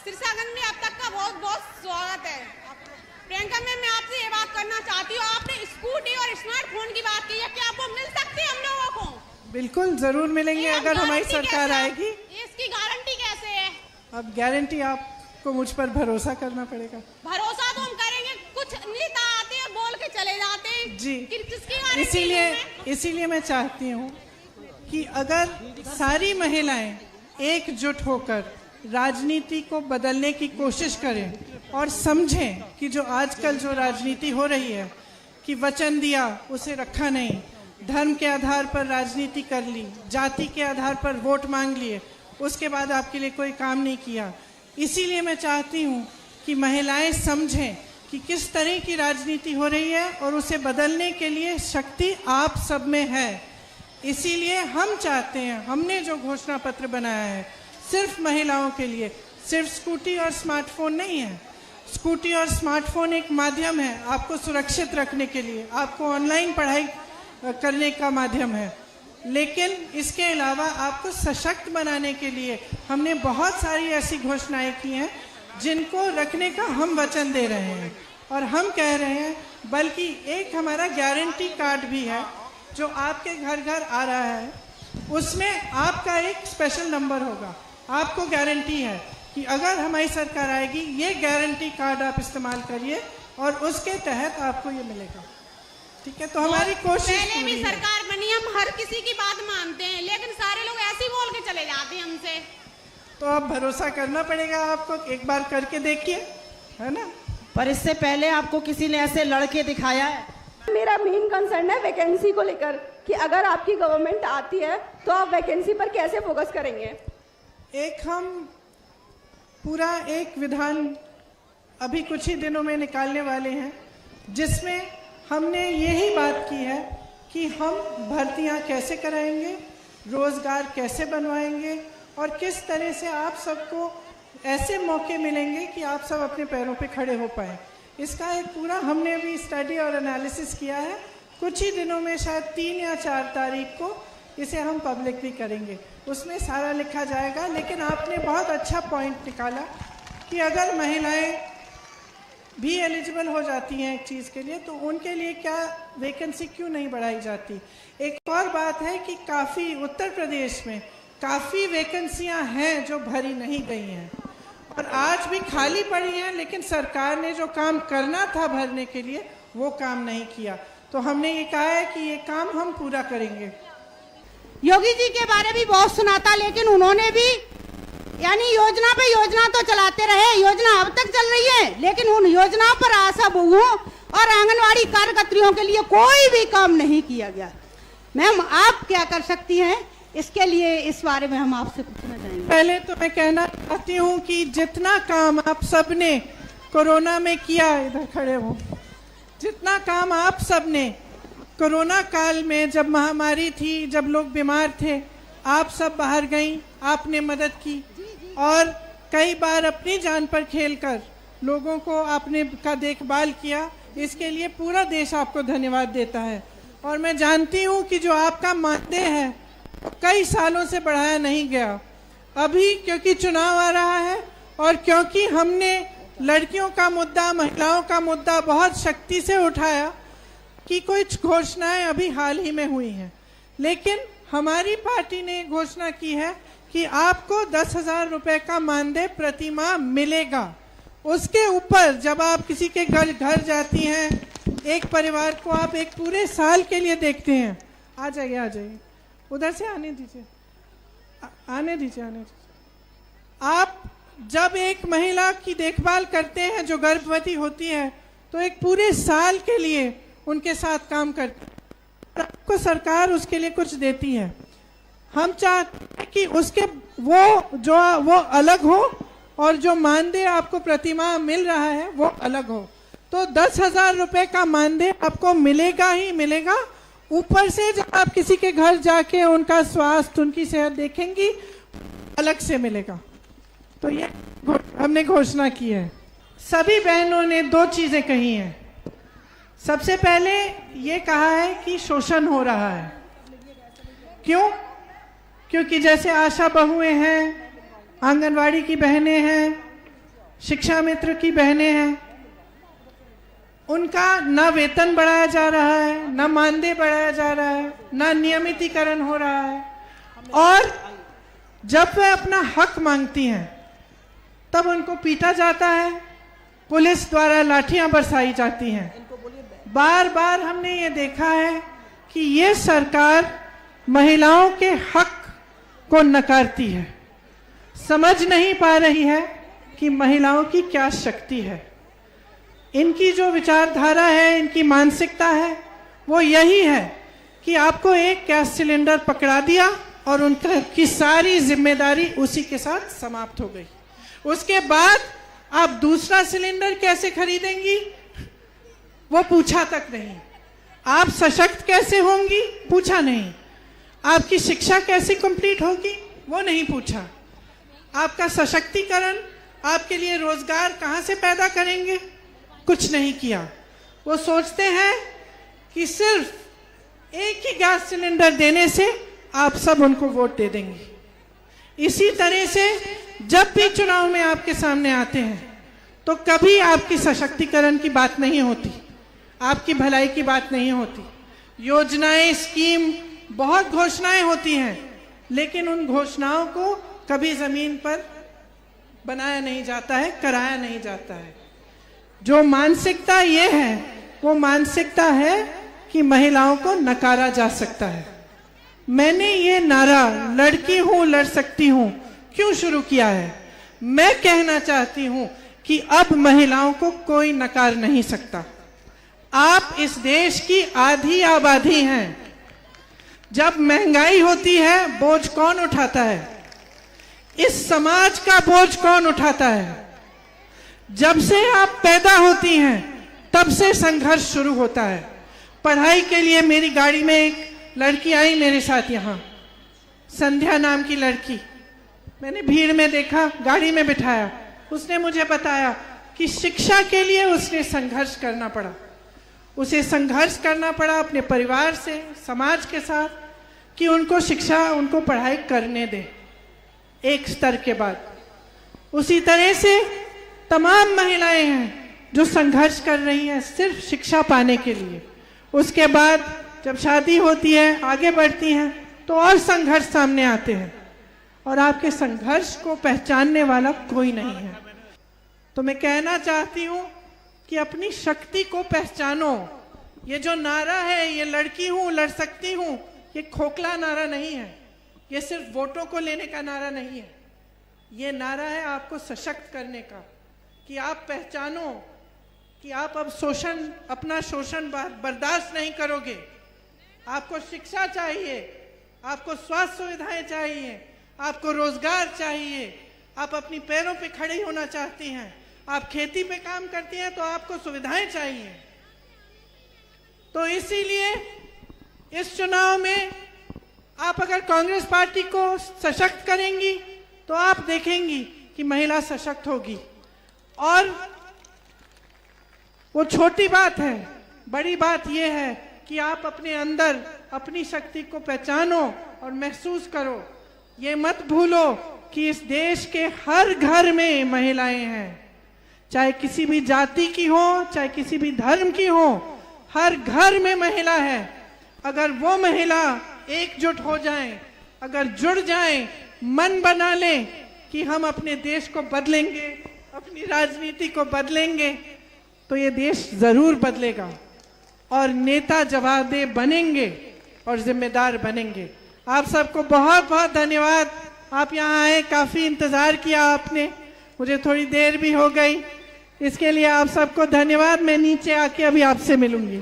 सिरसागंज में अब तक का बहुत बहुत स्वागत है। प्रियंका मैम, मैं आपसे ये बात करना चाहती हूँ, आपने स्कूटी और स्मार्टफोन की बात की है, क्या आपको मिल सकती है हम लोगों को? बिल्कुल जरूर मिलेंगे अगर हमारी सरकार आएगी। इसकी गारंटी कैसे है? अब गारंटी आपको मुझ पर भरोसा करना पड़ेगा। भरोसा तो हम करेंगे, कुछ नेता आते हैं बोल के चले जाते हैं जी, किसकी गारंटी? इसीलिए मैं चाहती हूँ कि अगर सारी महिलाएं एकजुट होकर राजनीति को बदलने की कोशिश करें और समझें कि जो आजकल जो राजनीति हो रही है कि वचन दिया उसे रखा नहीं, धर्म के आधार पर राजनीति कर ली, जाति के आधार पर वोट मांग लिए, उसके बाद आपके लिए कोई काम नहीं किया। इसीलिए मैं चाहती हूँ कि महिलाएं समझें कि किस तरह की राजनीति हो रही है और उसे बदलने के लिए शक्ति आप सब में है। इसीलिए हम चाहते हैं, हमने जो घोषणा पत्र बनाया है सिर्फ महिलाओं के लिए, सिर्फ स्कूटी और स्मार्टफोन नहीं है। स्कूटी और स्मार्टफोन एक माध्यम है आपको सुरक्षित रखने के लिए, आपको ऑनलाइन पढ़ाई करने का माध्यम है, लेकिन इसके अलावा आपको सशक्त बनाने के लिए हमने बहुत सारी ऐसी घोषणाएं की हैं जिनको रखने का हम वचन दे रहे हैं। और हम कह रहे हैं, बल्कि एक हमारा गारंटी कार्ड भी है जो आपके घर घर आ रहा है, उसमें आपका एक स्पेशल नंबर होगा। आपको गारंटी है कि अगर हमारी सरकार आएगी, ये गारंटी कार्ड आप इस्तेमाल करिए और उसके तहत आपको ये मिलेगा। ठीक है, तो हमारी कोशिश पहले भी सरकार बनी, हम हर किसी की बात मानते हैं, लेकिन सारे लोग ऐसे ही बोल के चले जाते हैं हमसे। तो अब भरोसा करना पड़ेगा आपको, एक बार करके देखिए, है ना। पर इससे पहले आपको किसी ने ऐसे लड़के दिखाया है? मेरा मेन कंसर्न है वैकेंसी को लेकर कि अगर आपकी गवर्नमेंट आती है तो आप वैकेंसी पर कैसे फोकस करेंगे? हम पूरा एक विधान अभी कुछ ही दिनों में निकालने वाले हैं जिसमें हमने यही बात की है कि हम भर्तियां कैसे कराएंगे, रोजगार कैसे बनवाएंगे और किस तरह से आप सबको ऐसे मौके मिलेंगे कि आप सब अपने पैरों पे खड़े हो पाए। इसका एक पूरा हमने भी स्टडी और एनालिसिस किया है। कुछ ही दिनों में, शायद 3 या 4 तारीख को इसे हम पब्लिक भी करेंगे, उसमें सारा लिखा जाएगा। लेकिन आपने बहुत अच्छा पॉइंट निकाला कि अगर महिलाएं भी एलिजिबल हो जाती हैं एक चीज़ के लिए, तो उनके लिए क्या वैकेंसी क्यों नहीं बढ़ाई जाती। एक और बात है कि काफ़ी उत्तर प्रदेश में काफ़ी वैकेंसियां हैं जो भरी नहीं गई हैं और आज भी खाली पड़ी हैं, लेकिन सरकार ने जो काम करना था भरने के लिए वो काम नहीं किया। तो हमने ये कहा है कि ये काम हम पूरा करेंगे। योगी जी के बारे में बहुत सुना था, लेकिन उन्होंने भी यानी योजना पे योजना तो चलाते रहे, योजना अब तक चल रही है, लेकिन उन योजनाओं पर आशा बहुओं और आंगनवाड़ी कार्यकर्तियों के लिए कोई भी काम नहीं किया गया। मैम, आप क्या कर सकती हैं इसके लिए, इस बारे में हम आपसे पूछना चाहेंगे। पहले तो मैं कहना चाहती हूँ कि जितना काम आप सबने कोरोना में किया, इधर खड़े हो, जितना काम आप सबने कोरोना काल में, जब महामारी थी, जब लोग बीमार थे, आप सब बाहर गई, आपने मदद की और कई बार अपनी जान पर खेलकर लोगों को आपने का देखभाल किया, इसके लिए पूरा देश आपको धन्यवाद देता है। और मैं जानती हूँ कि जो आपका मानदेय है कई सालों से बढ़ाया नहीं गया, अभी क्योंकि चुनाव आ रहा है और क्योंकि हमने लड़कियों का मुद्दा, महिलाओं का मुद्दा बहुत शक्ति से उठाया कि कुछ घोषणाएं अभी हाल ही में हुई हैं, लेकिन हमारी पार्टी ने घोषणा की है कि आपको 10,000 रुपए का मानदेय प्रति माह मिलेगा। उसके ऊपर जब आप किसी के घर जाती हैं, एक परिवार को आप एक पूरे साल के लिए देखते हैं, आ जाइए उधर से आने दीजिए। आप जब एक महिला की देखभाल करते हैं जो गर्भवती होती है, तो एक पूरे साल के लिए उनके साथ काम करते हैं, आपको सरकार उसके लिए कुछ देती है। हम चाहते हैं कि उसके वो अलग हो और जो मानदेय आपको प्रतिमाह मिल रहा है वो अलग हो। तो 10,000 रुपए का मानदेय आपको मिलेगा ही मिलेगा। ऊपर से जब आप किसी के घर जाके उनका स्वास्थ्य, उनकी सेहत देखेंगी, अलग से मिलेगा। तो ये हमने घोषणा की है। सभी बहनों ने 2 चीजें कही हैं। सबसे पहले ये कहा है कि शोषण हो रहा है। क्यों? क्योंकि जैसे आशा बहुएं हैं, आंगनवाड़ी की बहनें हैं, शिक्षा मित्र की बहनें हैं, उनका ना वेतन बढ़ाया जा रहा है, ना मानदेय बढ़ाया जा रहा है, ना नियमितीकरण हो रहा है। और जब वे अपना हक मांगती हैं तब उनको पीटा जाता है, पुलिस द्वारा लाठियां बरसाई जाती हैं। बार बार हमने ये देखा है कि ये सरकार महिलाओं के हक को नकारती है, समझ नहीं पा रही है कि महिलाओं की क्या शक्ति है। इनकी जो विचारधारा है, इनकी मानसिकता है, वो यही है कि आपको एक गैस सिलेंडर पकड़ा दिया और उनकी सारी जिम्मेदारी उसी के साथ समाप्त हो गई। उसके बाद आप दूसरा सिलेंडर कैसे खरीदेंगी वो पूछा तक नहीं। आप सशक्त कैसे होंगी पूछा नहीं। आपकी शिक्षा कैसे कंप्लीट होगी वो नहीं पूछा। आपका सशक्तिकरण, आपके लिए रोजगार कहाँ से पैदा करेंगे, कुछ नहीं किया। वो सोचते हैं कि सिर्फ एक ही गैस सिलेंडर देने से आप सब उनको वोट दे देंगे। इसी तरह से जब भी चुनाव में आपके सामने आते हैं तो कभी आपकी सशक्तिकरण की बात नहीं होती, आपकी भलाई की बात नहीं होती। योजनाएं, स्कीम, बहुत घोषणाएं होती हैं, लेकिन उन घोषणाओं को कभी जमीन पर बनाया नहीं जाता है, कराया नहीं जाता है। जो मानसिकता ये है वो मानसिकता है कि महिलाओं को नकारा जा सकता है। मैंने ये नारा लड़की हूं लड़ सकती हूं क्यों शुरू किया है? मैं कहना चाहती हूं कि अब महिलाओं को कोई नकार नहीं सकता। आप इस देश की आधी आबादी हैं। जब महंगाई होती है बोझ कौन उठाता है? इस समाज का बोझ कौन उठाता है? जब से आप पैदा होती हैं तब से संघर्ष शुरू होता है। पढ़ाई के लिए मेरी गाड़ी में एक लड़की आई मेरे साथ, यहाँ संध्या नाम की लड़की। मैंने भीड़ में देखा, गाड़ी में बिठाया, उसने मुझे बताया कि शिक्षा के लिए उसने संघर्ष करना पड़ा। उसे संघर्ष करना पड़ा अपने परिवार से, समाज के साथ, कि उनको शिक्षा, उनको पढ़ाई करने दे एक स्तर के बाद। उसी तरह से तमाम महिलाएं हैं जो संघर्ष कर रही हैं सिर्फ शिक्षा पाने के लिए। उसके बाद जब शादी होती है, आगे बढ़ती हैं, तो और संघर्ष सामने आते हैं और आपके संघर्ष को पहचानने वाला कोई नहीं है। तो मैं कहना चाहती हूं कि अपनी शक्ति को पहचानो। ये जो नारा है, ये लड़की हूं लड़ सकती हूं, ये खोखला नारा नहीं है। ये सिर्फ वोटों को लेने का नारा नहीं है। ये नारा है आपको सशक्त करने का, कि आप पहचानो कि आप अब अपना शोषण बर्दाश्त नहीं करोगे। आपको शिक्षा चाहिए, आपको स्वास्थ्य सुविधाएं चाहिए, आपको रोजगार चाहिए, आप अपनी पैरों पे खड़ी होना चाहती हैं, आप खेती पे काम करती हैं तो आपको सुविधाएं चाहिए। तो इसीलिए इस चुनाव में आप अगर कांग्रेस पार्टी को सशक्त करेंगी तो आप देखेंगी कि महिला सशक्त होगी। और वो छोटी बात है, बड़ी बात यह है कि आप अपने अंदर अपनी शक्ति को पहचानो और महसूस करो। ये मत भूलो कि इस देश के हर घर में महिलाएं हैं, चाहे किसी भी जाति की हो, चाहे किसी भी धर्म की हो, हर घर में महिला है। अगर वो महिला एकजुट हो जाएं, अगर जुड़ जाएं, मन बना लें कि हम अपने देश को बदलेंगे, अपनी राजनीति को बदलेंगे, तो ये देश जरूर बदलेगा और नेता जवाबदेह बनेंगे और जिम्मेदार बनेंगे। आप सबको बहुत बहुत धन्यवाद। आप यहाँ आए, काफी इंतजार किया आपने, मुझे थोड़ी देर भी हो गई, इसके लिए आप सबको धन्यवाद। मैं नीचे आके अभी आपसे मिलूंगी।